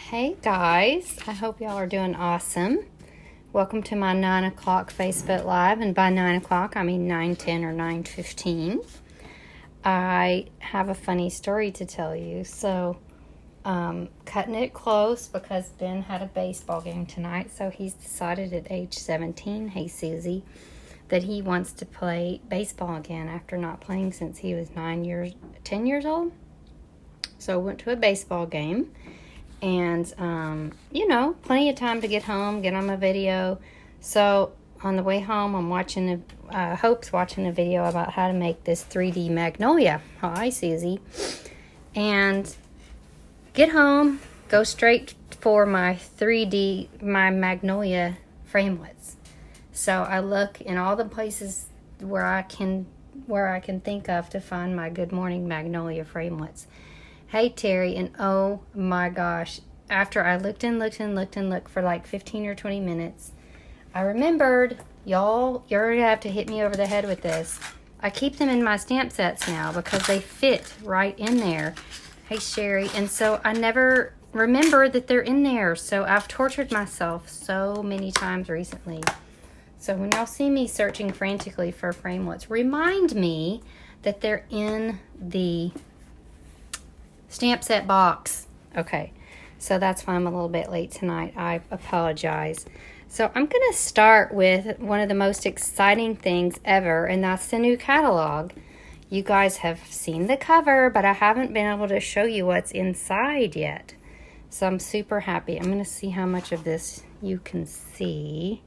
Hey guys, I hope y'all are doing awesome. Welcome to my 9 o'clock Facebook Live, and by 9 o'clock I mean 9:10 or 9:15. I have a funny story to tell you. So, cutting it close because Ben had a baseball game tonight, so he's decided at age 17, hey Susie, that he wants to play baseball again after not playing since he was 10 years old. So went to a baseball game. And, plenty of time to get home, get on my video. So on the way home, I'm watching, Hope's watching a video about how to make this 3D Magnolia. Hi, Susie. And get home, go straight for my Magnolia framelits. So I look in all the places where I can think of to find my Good Morning Magnolia framelits. Hey Terry, and oh my gosh, after I looked for like 15 or 20 minutes, I remembered, you're gonna have to hit me over the head with this. I keep them in my stamp sets now because they fit right in there. Hey Sherry, and so I never remember that they're in there, so I've tortured myself so many times recently. So when y'all see me searching frantically for framelits, remind me that they're in the stamp set box. Okay, so that's why I'm a little bit late tonight. I apologize. So I'm going to start with one of the most exciting things ever, and that's the new catalog. You guys have seen the cover, but I haven't been able to show you what's inside yet. So I'm super happy. I'm going to see how much of this you can see.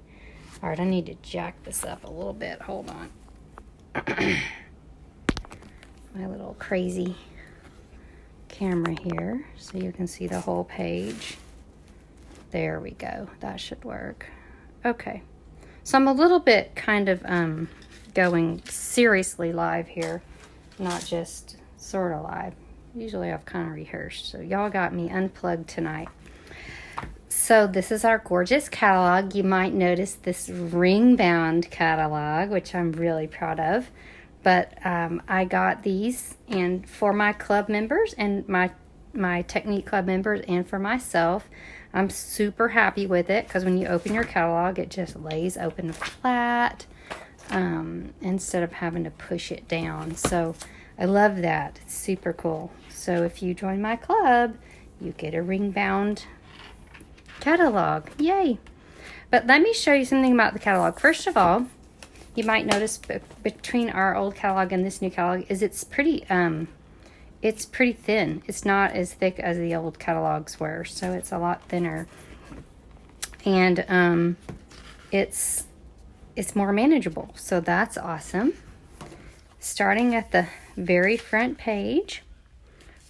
All right, I need to jack this up a little bit. Hold on. My little crazy camera here so you can see the whole page. There we go. That should work. Okay. So I'm a little bit kind of going seriously live here, not just sort of live. Usually I've kind of rehearsed, so y'all got me unplugged tonight. So this is our gorgeous catalog. You might notice this ring-bound catalog, which I'm really proud of. But I got these and for my club members and my Technique Club members and for myself. I'm super happy with it because when you open your catalog, it just lays open flat instead of having to push it down. So I love that. It's super cool. So if you join my club, you get a ring-bound catalog. Yay! But let me show you something about the catalog. First of all, you might notice between our old catalog and this new catalog is it's pretty thin. It's not as thick as the old catalogs were, so it's a lot thinner. And it's more manageable, so that's awesome. Starting at the very front page,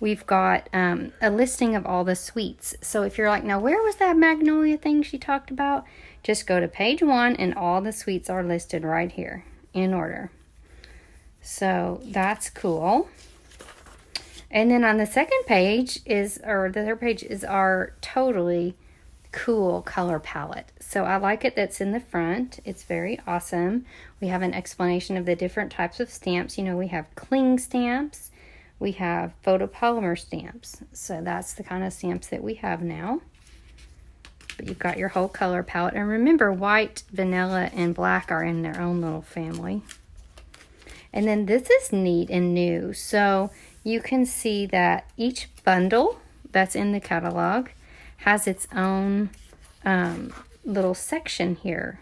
we've got a listing of all the suites. So if you're like, now where was that Magnolia thing she talked about? Just go to page 1 and all the suites are listed right here in order. So that's cool. And then on the second page the third page is our totally cool color palette. So I like it that's in the front. It's very awesome. We have an explanation of the different types of stamps. You know, we have cling stamps. We have photopolymer stamps. So that's the kind of stamps that we have now. But you've got your whole color palette. And remember, white, vanilla, and black are in their own little family. And then this is neat and new. So you can see that each bundle that's in the catalog has its own little section here.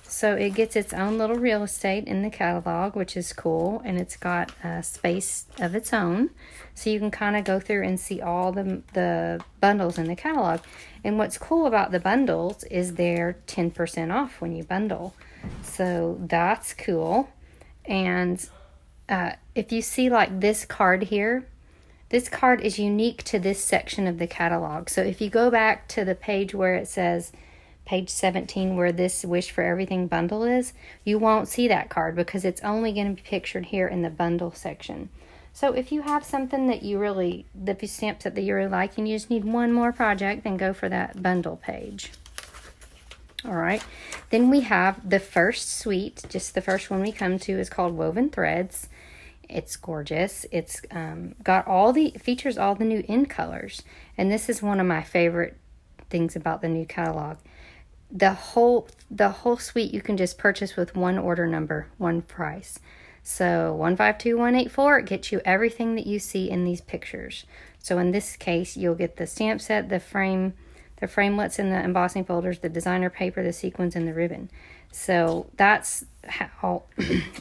So it gets its own little real estate in the catalog, which is cool, and it's got a space of its own. So you can kind of go through and see all the bundles in the catalog. And what's cool about the bundles is they're 10% off when you bundle. So that's cool. And if you see like this card here, this card is unique to this section of the catalog. So if you go back to the page where it says page 17 where this Wish for Everything bundle is, you won't see that card because it's only going to be pictured here in the bundle section. So if you have something that the stamp set that you really like and you just need one more project, then go for that bundle page. All right. Then we have the first suite, just the first one we come to is called Woven Threads. It's gorgeous. It's got all the features, all the new in colors, and this is one of my favorite things about the new catalog. The whole suite you can just purchase with one order number, one price. So 152184 gets you everything that you see in these pictures. So in this case, you'll get the stamp set, the framelets and the embossing folders, the designer paper, the sequins, and the ribbon. So that's how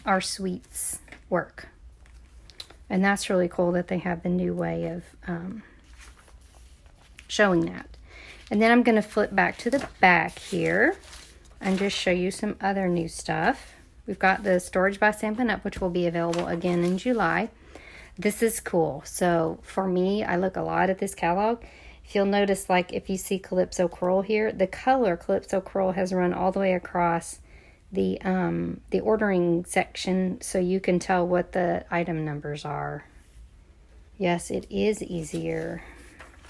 our suites work. And that's really cool that they have the new way of showing that. And then I'm going to flip back to the back here and just show you some other new stuff. We've got the Storage by Stampin' Up, which will be available again in July. This is cool. So for me, I look a lot at this catalog. If you'll notice, like if you see Calypso Coral here, the color Calypso Coral has run all the way across the ordering section, so you can tell what the item numbers are. Yes, it is easier.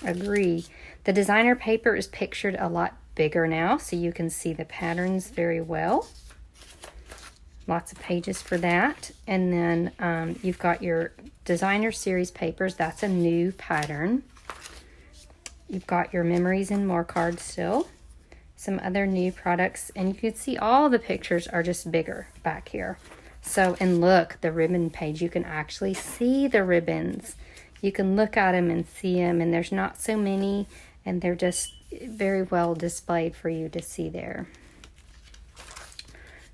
Agree. The designer paper is pictured a lot bigger now, so you can see the patterns very well. Lots of pages for that. And then you've got your designer series papers. That's a new pattern. You've got your memories and more cards still. Some other new products, and you can see all the pictures are just bigger back here. So, and look, the ribbon page, you can actually see the ribbons. You can look at them and see them, and there's not so many, and they're just very well displayed for you to see there.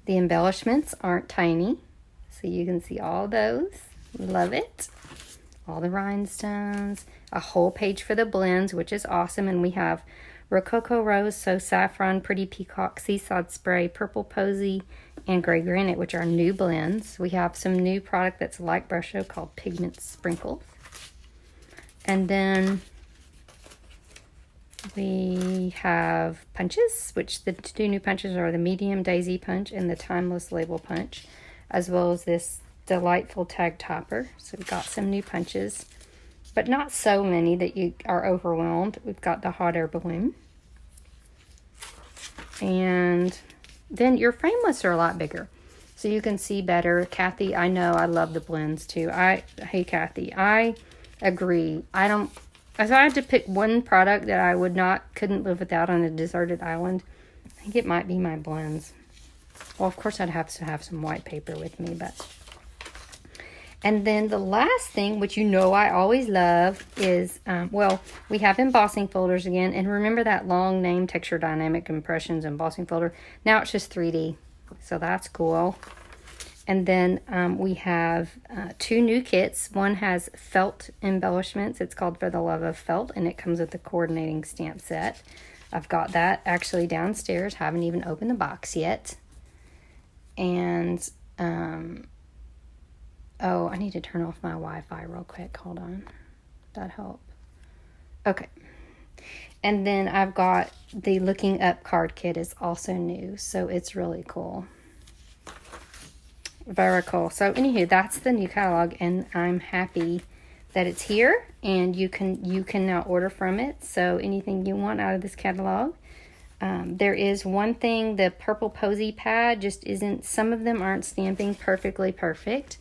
The embellishments aren't tiny, so you can see all those. Love it. All the rhinestones, a whole page for the blends, which is awesome, and we have Rococo Rose, So Saffron, Pretty Peacock, Seaside Spray, Purple Posy, and Gray Granite, which are new blends. We have some new product that's like brush show called Pigment Sprinkles. And then we have punches, which the two new punches are the Medium Daisy Punch and the Timeless Label Punch, as well as this delightful tag topper. So we've got some new punches, but not so many that you are overwhelmed. We've got the hot air balloon. And then your frameless are a lot bigger, so you can see better. Kathy, I know I love the blends too. Hey Kathy, I agree. If I had to pick one product that I couldn't live without on a deserted island, I think it might be my blends. Well, of course I'd have to have some white paper with me, but. And then the last thing, which you know I always love, is, we have embossing folders again. And remember that long name, Texture Dynamic Impressions embossing folder? Now it's just 3D, so that's cool. And then we have two new kits. One has felt embellishments. It's called For the Love of Felt, and it comes with the coordinating stamp set. I've got that actually downstairs. Haven't even opened the box yet. And... oh, I need to turn off my Wi-Fi real quick. Hold on. That'd help. Okay. And then I've got the Looking Up card kit is also new, so it's really cool. Very cool. So anywho, that's the new catalog, and I'm happy that it's here, and you can now order from it. So anything you want out of this catalog. There is one thing, the Purple Posy pad just isn't, some of them aren't stamping perfectly perfect.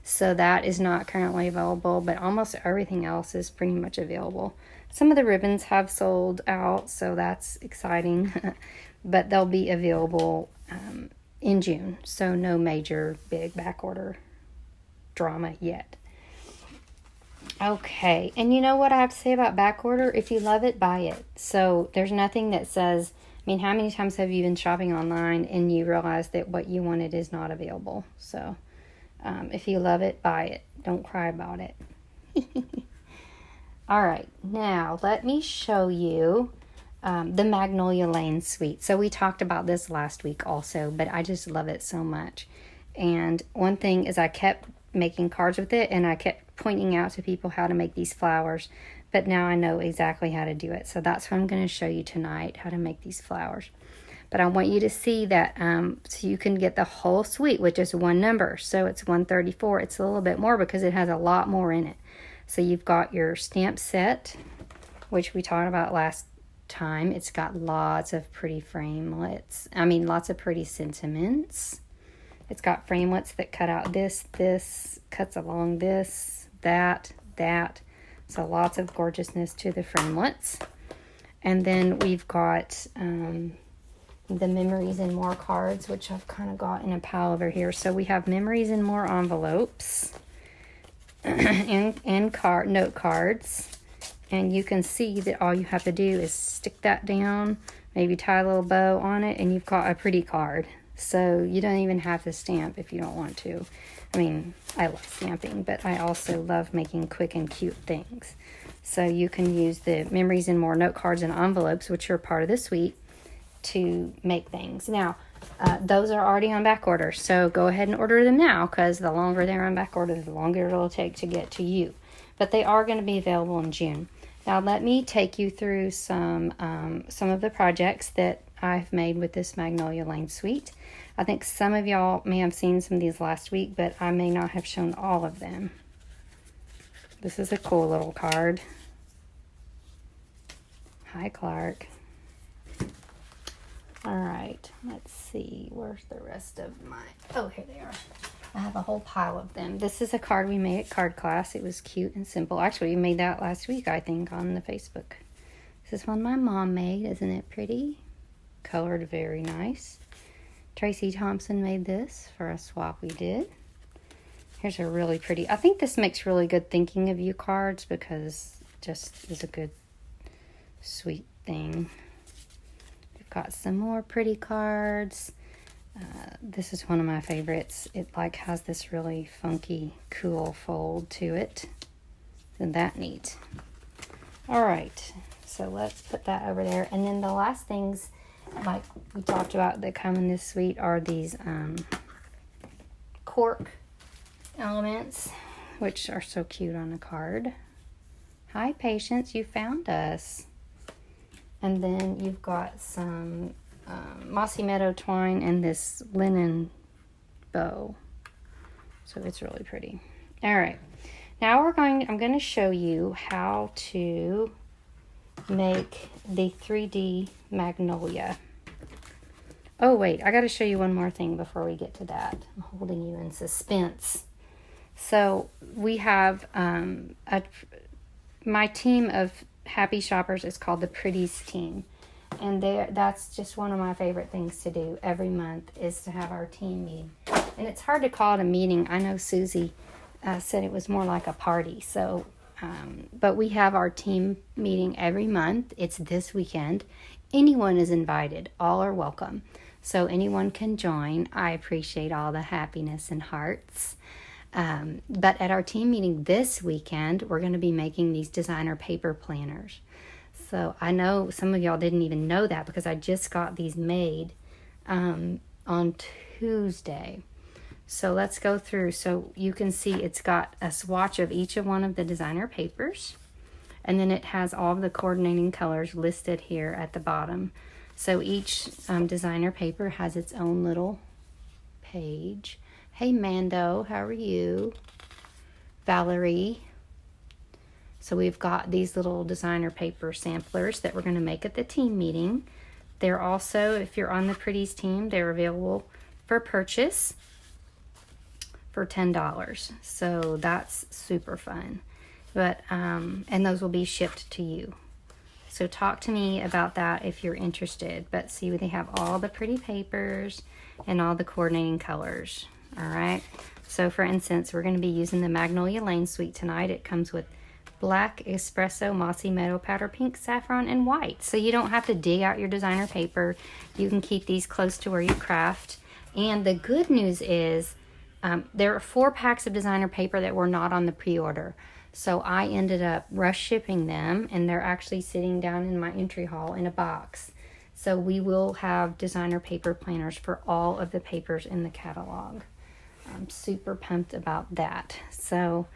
So that is not currently available, but almost everything else is pretty much available. Some of the ribbons have sold out, so that's exciting. But they'll be available in June, so no major big back order drama yet. Okay, and you know what I have to say about back order? If you love it, buy it. So there's nothing that says, how many times have you been shopping online and you realize that what you wanted is not available? So... if you love it, buy it. Don't cry about it. All right, now let me show you the Magnolia Lane suite. So we talked about this last week also, but I just love it so much. And one thing is I kept making cards with it, and I kept pointing out to people how to make these flowers, but now I know exactly how to do it. So that's what I'm going to show you tonight, how to make these flowers. But I want you to see that so you can get the whole suite with just one number. So it's 134. It's a little bit more because it has a lot more in it. So you've got your stamp set, which we talked about last time. It's got lots of pretty framelets. Lots of pretty sentiments. It's got framelits that cut out this cuts along this, that. So lots of gorgeousness to the framelits. And then we've got the Memories and More cards, which I've kind of got in a pile over here. So we have Memories and More envelopes and note cards. And you can see that all you have to do is stick that down, maybe tie a little bow on it, and you've got a pretty card. So you don't even have to stamp if you don't want to. I mean, I love stamping, but I also love making quick and cute things. So you can use the Memories and More note cards and envelopes, which are part of the suite, to make things. Now, those are already on back order, so go ahead and order them now, because the longer they're on back order, the longer it'll take to get to you. But they are going to be available in June. Now, let me take you through some of the projects that I've made with this Magnolia Lane suite. I think some of y'all may have seen some of these last week, but I may not have shown all of them. This is a cool little card. Hi, Clark. All right, let's see. Where's the rest of my... Oh, here they are. I have a whole pile of them. This is a card we made at Card Class. It was cute and simple. Actually, we made that last week, I think, on the Facebook. This is one my mom made. Isn't it pretty? Colored very nice. Tracy Thompson made this for a swap we did. Here's a really pretty... I think this makes really good thinking of you cards, because it just is a good, sweet thing. We've got some more pretty cards. This is one of my favorites. It like has this really funky, cool fold to it. Isn't that neat? All right, so let's put that over there. And then the last things, like we talked about, that come in this suite are these cork elements, which are so cute on a card. Hi, Patience, you found us. And then you've got some mossy meadow twine and this linen bow. So it's really pretty. All right. Now I'm going to show you how to make the 3D Magnolia. Oh, wait. I got to show you one more thing before we get to that. I'm holding you in suspense. So we have my team of happy shoppers is called the Pretties team. And that's just one of my favorite things to do every month, is to have our team meeting. And it's hard to call it a meeting. I know Susie said it was more like a party. So, but we have our team meeting every month. It's this weekend. Anyone is invited. All are welcome. So anyone can join. I appreciate all the happiness and hearts. But at our team meeting this weekend, we're going to be making these designer paper planners. So I know some of y'all didn't even know that, because I just got these made on Tuesday. So let's go through. So you can see it's got a swatch of each of one of the designer papers. And then it has all of the coordinating colors listed here at the bottom. So each designer paper has its own little page. Hey, Mando, how are you? Valerie. So we've got these little designer paper samplers that we're going to make at the team meeting. They're also, if you're on the Pretties team, they're available for purchase for $10. So that's super fun. But and those will be shipped to you. So talk to me about that if you're interested. But see, they have all the pretty papers and all the coordinating colors. All right. So for instance, we're going to be using the Magnolia Lane suite tonight. It comes with black, espresso, mossy meadow, powder pink, saffron, and white. So you don't have to dig out your designer paper. You can keep these close to where you craft. And the good news is there are 4 packs of designer paper that were not on the pre-order. So I ended up rush shipping them, and they're actually sitting down in my entry hall in a box. So we will have designer paper planners for all of the papers in the catalog. I'm super pumped about that. So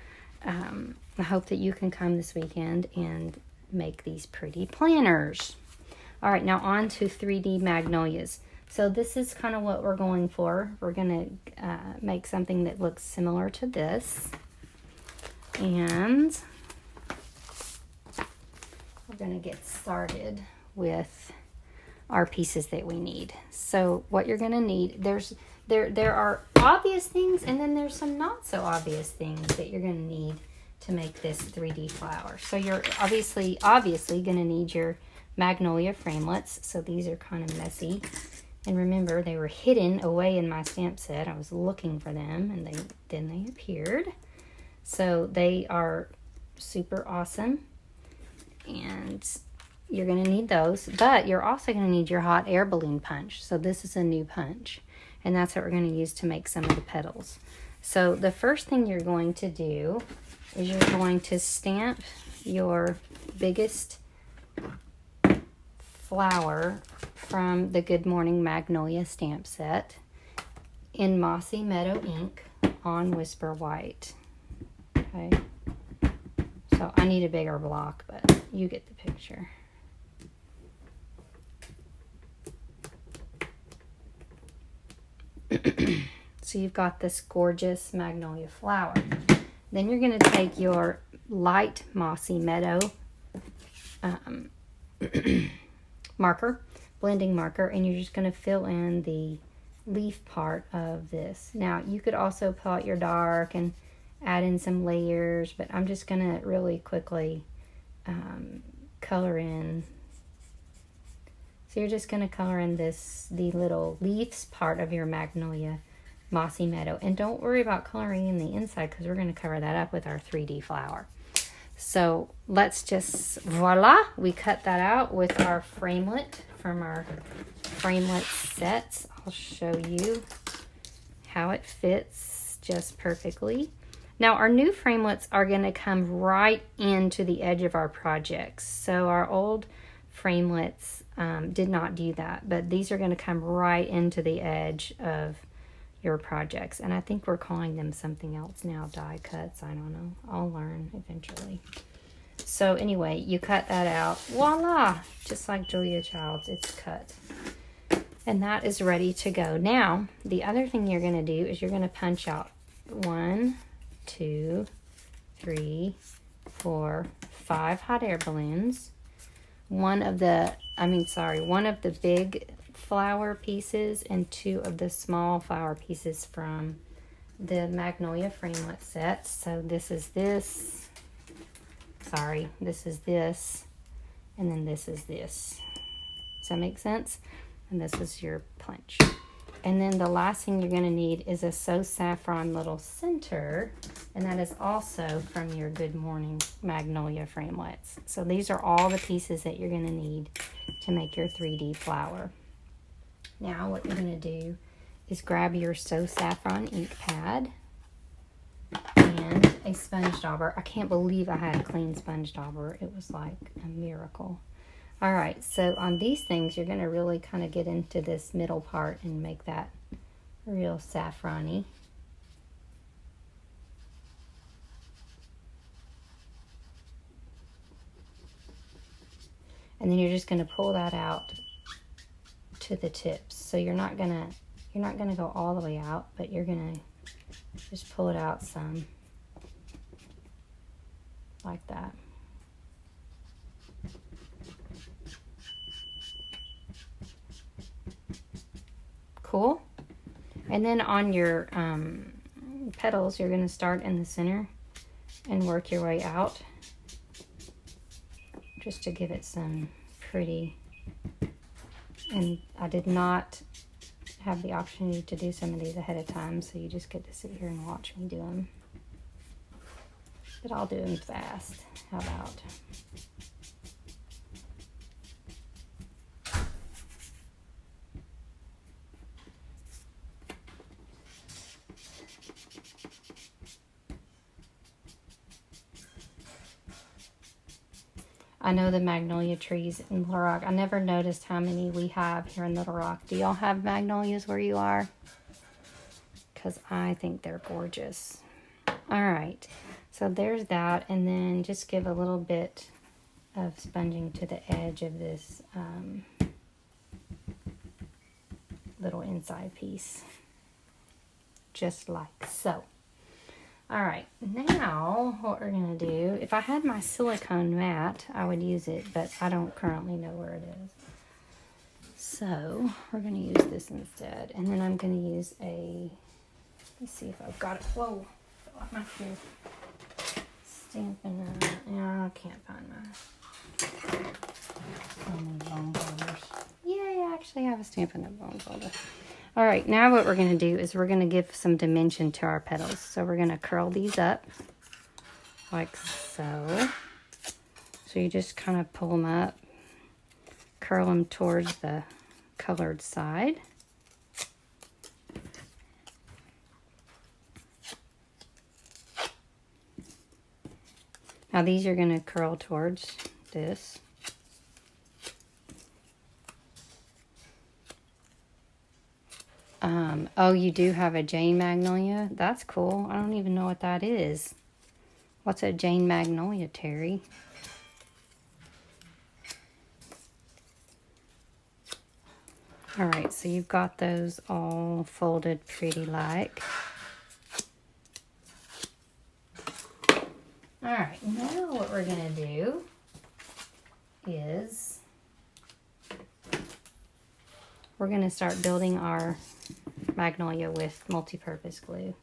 I hope that you can come this weekend and make these pretty planners. All right, now on to 3D Magnolias. So this is kind of what we're going for. We're going to make something that looks similar to this. And we're going to get started with our pieces that we need. So what you're going to need, there are obvious things, and then there's some not so obvious things that you're going to need to make this 3D flower. So you're obviously going to need your Magnolia framelets. So these are kind of messy. And remember, they were hidden away in my stamp set. I was looking for them, and then they appeared. So they are super awesome. And you're going to need those. But you're also going to need your hot air balloon punch. So this is a new punch. And that's what we're going to use to make some of the petals. So the first thing you're going to do is you're going to stamp your biggest flower from the Good Morning Magnolia stamp set in Mossy Meadow ink on Whisper White. Okay. So I need a bigger block, but you get the picture. So you've got this gorgeous magnolia flower. Then you're going to take your light Mossy Meadow marker, blending marker, and you're just going to fill in the leaf part of this. Now, you could also pull out your dark and add in some layers, but I'm just going to really quickly color in. So you're just going to color in the little leaves part of your Magnolia Mossy Meadow. And don't worry about coloring in the inside, because we're going to cover that up with our 3D flower. So let's just, voila, we cut that out with our framelit from our framelit sets. I'll show you how it fits just perfectly. Now our new framelits are going to come right into the edge of our projects. So our old framelits did not do that, but these are going to come right into the edge of your projects. And I think we're calling them something else now, die cuts. I don't know. I'll learn eventually. So anyway, you cut that out. Voila! Just like Julia Child's, it's cut. And that is ready to go. Now, the other thing you're going to do is you're going to punch out 1, 2, 3, 4, 5 hot air balloons. One of the big flower pieces and 2 of the small flower pieces from the Magnolia framelit set. So this is this, and then this is this. Does that make sense? And this is your punch. And then the last thing you're going to need is a So Saffron little center, and that is also from your Good Morning Magnolia framelits. So these are all the pieces that you're going to need to make your 3D flower. Now what you're going to do is grab your So Saffron ink pad and a sponge dauber. I can't believe I had a clean sponge dauber. It was like a miracle. All right, so on these things, you're going to really kind of get into this middle part and make that real saffron-y. And then you're just going to pull that out to the tips. So you're not gonna go all the way out, but you're gonna just pull it out some, like that. Cool. And then on your petals, you're going to start in the center and work your way out, just to give it some pretty. And I did not have the opportunity to do some of these ahead of time, so you just get to sit here and watch me do them. But I'll do them fast. How about? I know the magnolia trees in Little Rock. I never noticed how many we have here in Little Rock. Do y'all have magnolias where you are? Because I think they're gorgeous. All right. So there's that. And then just give a little bit of sponging to the edge of this little inside piece. Just like so. All right, now what we're gonna do, if I had my silicone mat, I would use it, but I don't currently know where it is. So we're going to use this instead. And then I'm going to use a, let's see if I've got it. Whoa, fell off my shoe. Stampin' yeah, I can't find my bone folders. Yay, I actually have a Stampin' Up! Bone folder. All right, now what we're going to do is we're going to give some dimension to our petals. So we're going to curl these up like so. So you just kind of pull them up, curl them towards the colored side. Now these are going to curl towards this. Oh, you do have a Jane Magnolia? That's cool. I don't even know what that is. What's a Jane Magnolia, Terry? All right, so you've got those all folded pretty like. All right, now what we're gonna do is we're gonna start building our Magnolia with multi-purpose glue.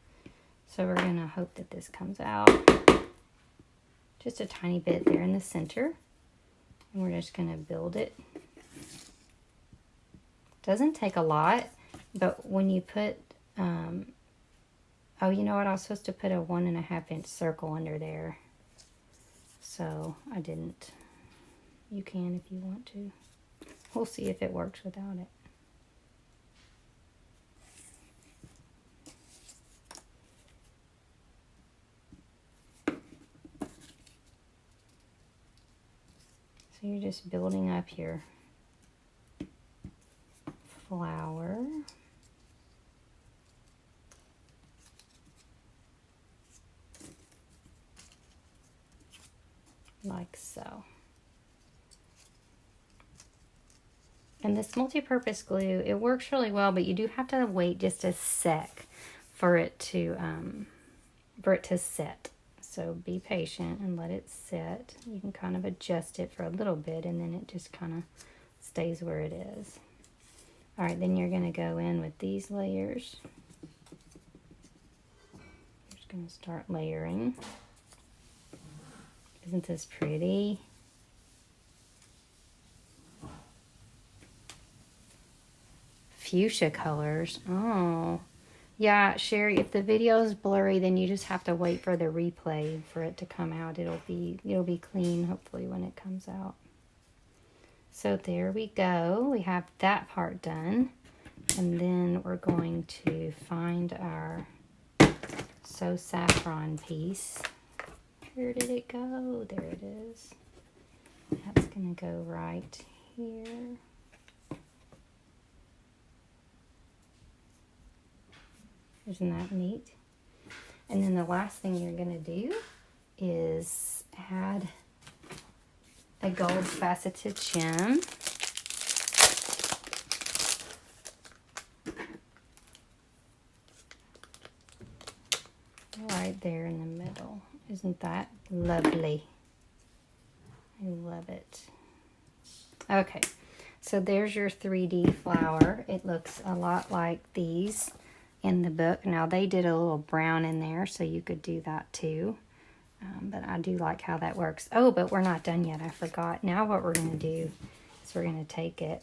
So we're gonna hope that this comes out just a tiny bit there in the center. And we're just gonna build it. Doesn't take a lot, but when you put, oh, you know what? I was supposed to put a 1.5 inch circle under there. So I didn't. You can if you want to. We'll see if it works without it. So you're just building up your flower. Like so. And this multi-purpose glue, it works really well, but you do have to wait just a sec for it to set. So be patient and let it set. You can kind of adjust it for a little bit and then it just kind of stays where it is. All right, then you're going to go in with these layers. You're just going to start layering. Isn't this pretty? Fuchsia colors. Oh. Yeah, Sherry, if the video is blurry, then you just have to wait for the replay for it to come out. It'll be clean, hopefully, when it comes out. So there we go. We have that part done. And then we're going to find our So Saffron piece. Where did it go? There it is. That's going to go right here. Isn't that neat? And then the last thing you're going to do is add a gold faceted gem. Right there in the middle. Isn't that lovely? I love it. Okay, so there's your 3D flower. It looks a lot like these in the book. Now they did a little brown in there, so you could do that too. But I do like how that works. Oh, but we're not done yet. I forgot. Now what we're going to do is we're going to take it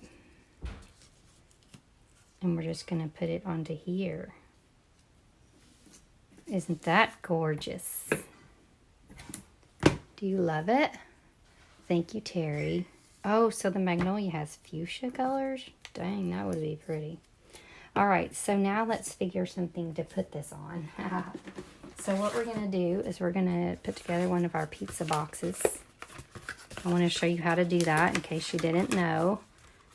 and we're just going to put it onto here. Isn't that gorgeous? Do you love it? Thank you, Terry. Oh, so the Magnolia has fuchsia colors? Dang, that would be pretty. All right, so now let's figure something to put this on. So what we're going to do is we're going to put together one of our pizza boxes. I want to show you how to do that in case you didn't know.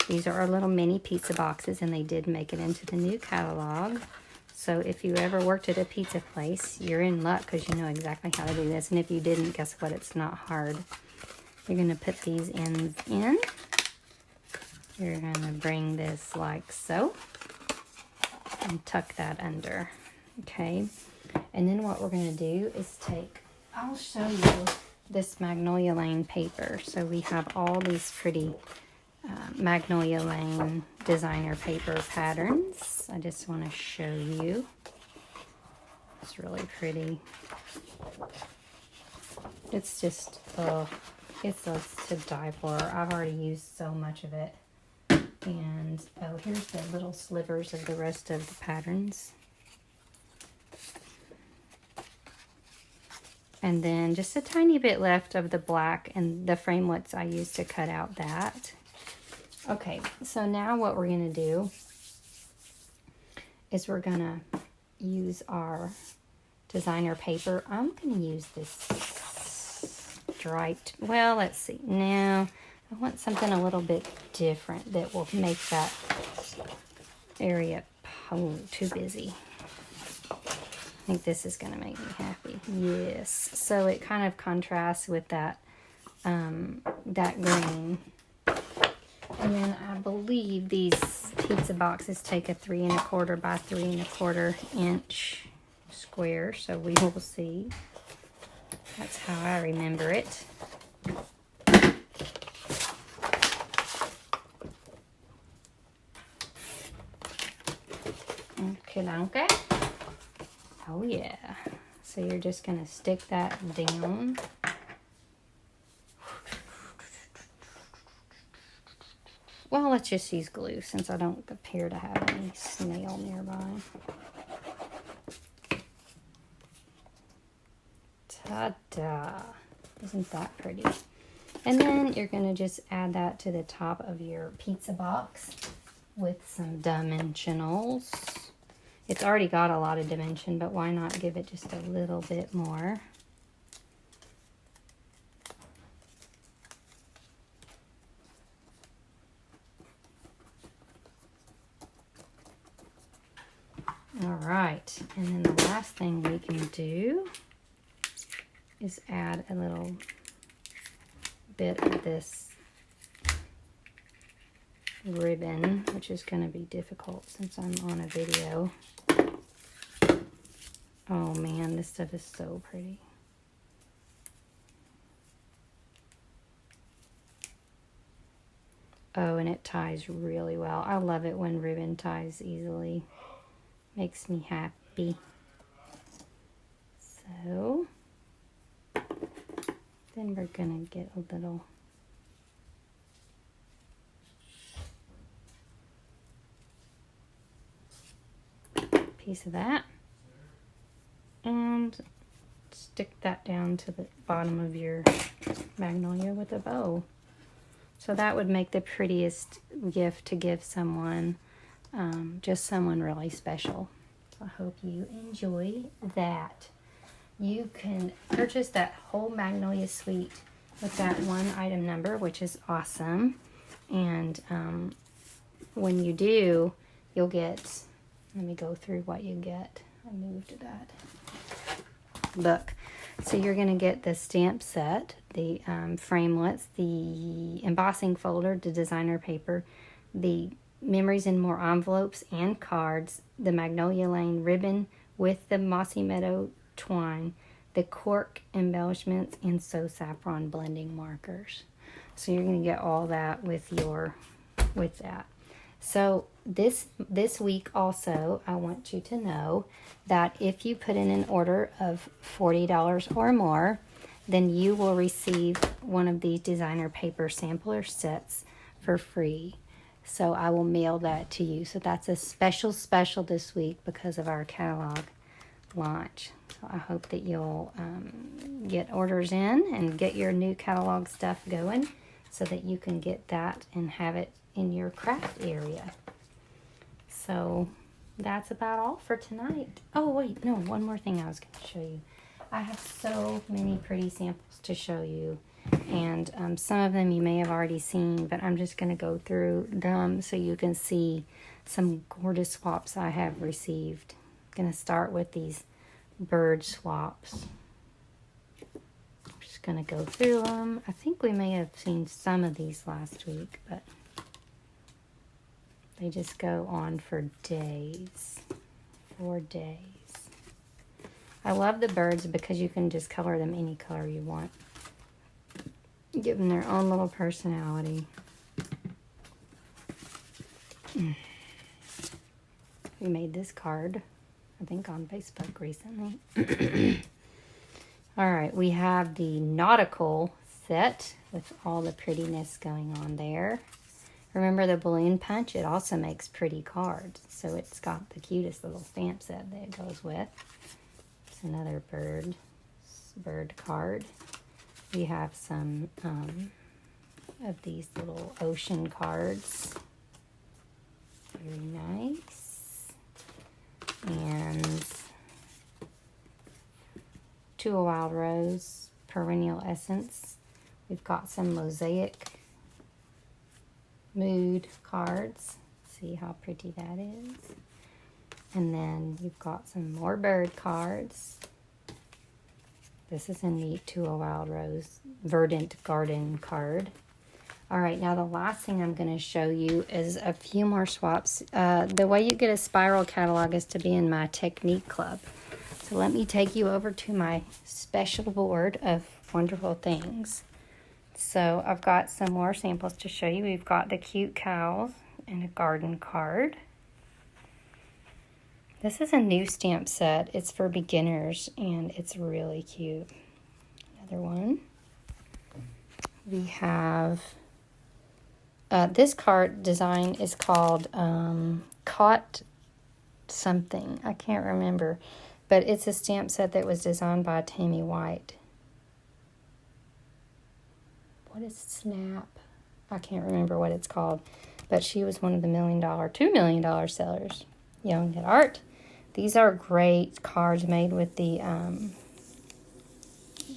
These are our little mini pizza boxes, and they did make it into the new catalog. So if you ever worked at a pizza place, you're in luck because you know exactly how to do this. And if you didn't, guess what? It's not hard. You're going to put these ends in. You're going to bring this like so. And tuck that under. Okay. And then what we're going to do is I'll show you this Magnolia Lane paper. So we have all these pretty Magnolia Lane designer paper patterns. I just want to show you. It's really pretty. It's just, it's to die for. I've already used so much of it. And, oh, here's the little slivers of the rest of the patterns. And then just a tiny bit left of the black and the framelits I used to cut out that. Okay, so now what we're going to do is we're going to use our designer paper. I'm going to use this striped. Well, let's see. Now, I want something a little bit different that will make that area too busy. I think this is going to make me happy. Yes. So it kind of contrasts with that that green. And then I believe these pizza boxes take a 3 1/4 by 3 1/4 inch square. So we will see. That's how I remember it. Okay. Oh yeah. So you're just gonna stick that down. Well, let's just use glue since I don't appear to have any snail nearby. Ta-da! Isn't that pretty? And then you're gonna just add that to the top of your pizza box with some dimensionals. It's already got a lot of dimension, but why not give it just a little bit more? All right, and then the last thing we can do is add a little bit of this ribbon, which is going to be difficult since I'm on a video. Oh man, this stuff is so pretty. Oh, and it ties really well. I love it when ribbon ties easily. Makes me happy. So, then we're gonna get a little piece of that and stick that down to the bottom of your Magnolia with a bow. So that would make the prettiest gift to give someone, just someone really special. So I hope you enjoy that. You can purchase that whole Magnolia suite with that one item number, which is awesome. And when you do, you'll get, let me go through what you get. I moved that. Look, so you're going to get the stamp set, the framelits, the embossing folder, the designer paper, the Memories and More envelopes and cards, the Magnolia Lane ribbon with the Mossy Meadow twine, the cork embellishments, and So Saffron blending markers. So you're going to get all that with that. So this week also, I want you to know that if you put in an order of $40 or more, then you will receive one of these designer paper sampler sets for free. So I will mail that to you. So that's a special this week because of our catalog launch. So I hope that you'll get orders in and get your new catalog stuff going so that you can get that and have it in your craft area. So that's about all for tonight. Oh wait, no, one more thing I was going to show you. I have so many pretty samples to show you, and some of them you may have already seen, but I'm just going to go through them so you can see some gorgeous swaps I have received. I'm going to start with these bird swaps. I'm just going to go through them. I think we may have seen some of these last week, but they just go on for days. 4 days. I love the birds because you can just color them any color you want. Give them their own little personality. We made this card, I think, on Facebook recently. All right, we have the nautical set with all the prettiness going on there. Remember the balloon punch? It also makes pretty cards. So it's got the cutest little stamp set that it goes with. It's another bird card. We have some of these little ocean cards. Very nice. And To a Wild Rose Perennial Essence. We've got some mosaic mood cards. See how pretty that is. And then you've got some more bird cards. This is a neat To a Wild Rose Verdant Garden card. All right, now the last thing I'm going to show you is a few more swaps. The way you get a spiral catalog is to be in my technique club. So let me take you over to my special board of wonderful things. So I've got some more samples to show you. We've got the cute cows and a garden card. This is a new stamp set. It's for beginners and it's really cute. Another one. We have, this card design is called Caught something. I can't remember. But it's a stamp set that was designed by Tammy White. What is Snap? I can't remember what it's called. But she was one of the $2 million sellers. Young at Art. These are great cards made with the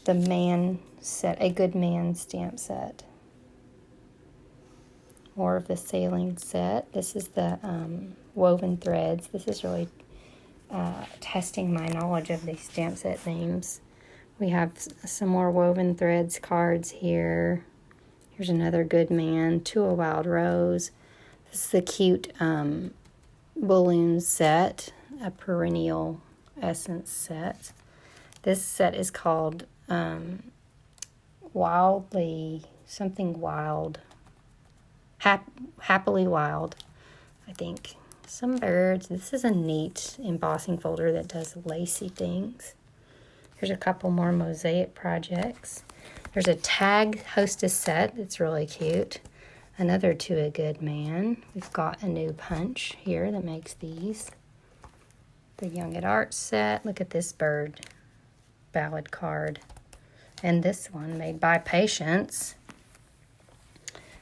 man set, a good man stamp set. More of the sailing set. This is the woven threads. This is really testing my knowledge of these stamp set names. We have some more woven threads cards here. Here's another good man. To a Wild Rose. This is the cute balloon set. A perennial essence set. This set is called Wildly, something wild. Happily Wild, I think. Some birds. This is a neat embossing folder that does lacy things. Here's a couple more mosaic projects. There's a tag hostess set that's really cute. Another To a Good Man. We've got a new punch here that makes these. The Young at Art set. Look at this bird ballad card. And this one made by Patience.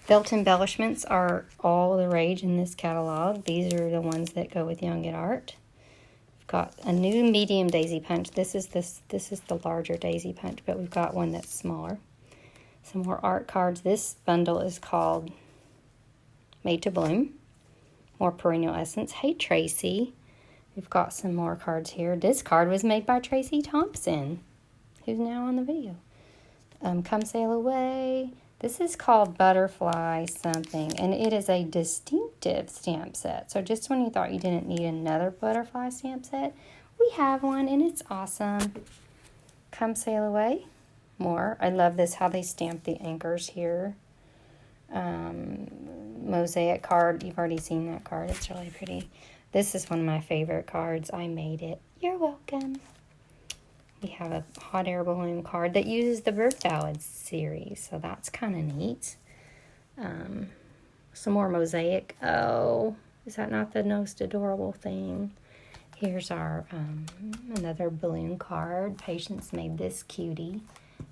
Felt embellishments are all the rage in this catalog. These are the ones that go with Young at Art. We've got a new medium daisy punch. This is the larger daisy punch, but we've got one that's smaller. Some more art cards. This bundle is called Made to Bloom. More Perennial Essence. Hey Tracy. We've got some more cards here. This card was made by Tracy Thompson, who's now on the video. Come Sail Away. This is called Butterfly something, and it is a distinctive stamp set. So just when you thought you didn't need another butterfly stamp set, we have one, and it's awesome. Come Sail Away. More. I love this, how they stamp the anchors here. Mosaic card. You've already seen that card. It's really pretty. This is one of my favorite cards. I made it. You're welcome. We have a hot air balloon card that uses the Bird Ballads series, so that's kind of neat. Some more mosaic. Oh, is that not the most adorable thing? Here's our another balloon card. Patience made this cutie.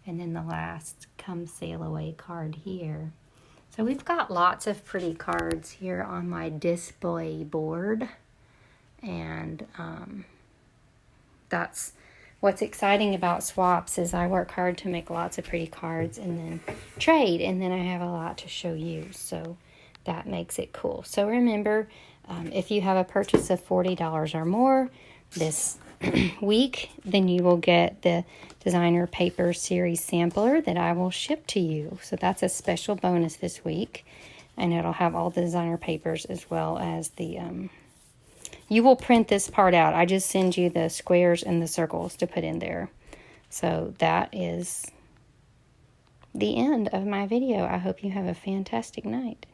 And then the last Come Sail Away card here. So we've got lots of pretty cards here on my display board. And that's what's exciting about swaps is I work hard to make lots of pretty cards and then trade, and then I have a lot to show you, so that makes it cool. So remember, if you have a purchase of $40 or more this week, then you will get the Designer Paper Series sampler that I will ship to you. So that's a special bonus this week, and it'll have all the designer papers as well as the you will print this part out. I just send you the squares and the circles to put in there. So that is the end of my video. I hope you have a fantastic night.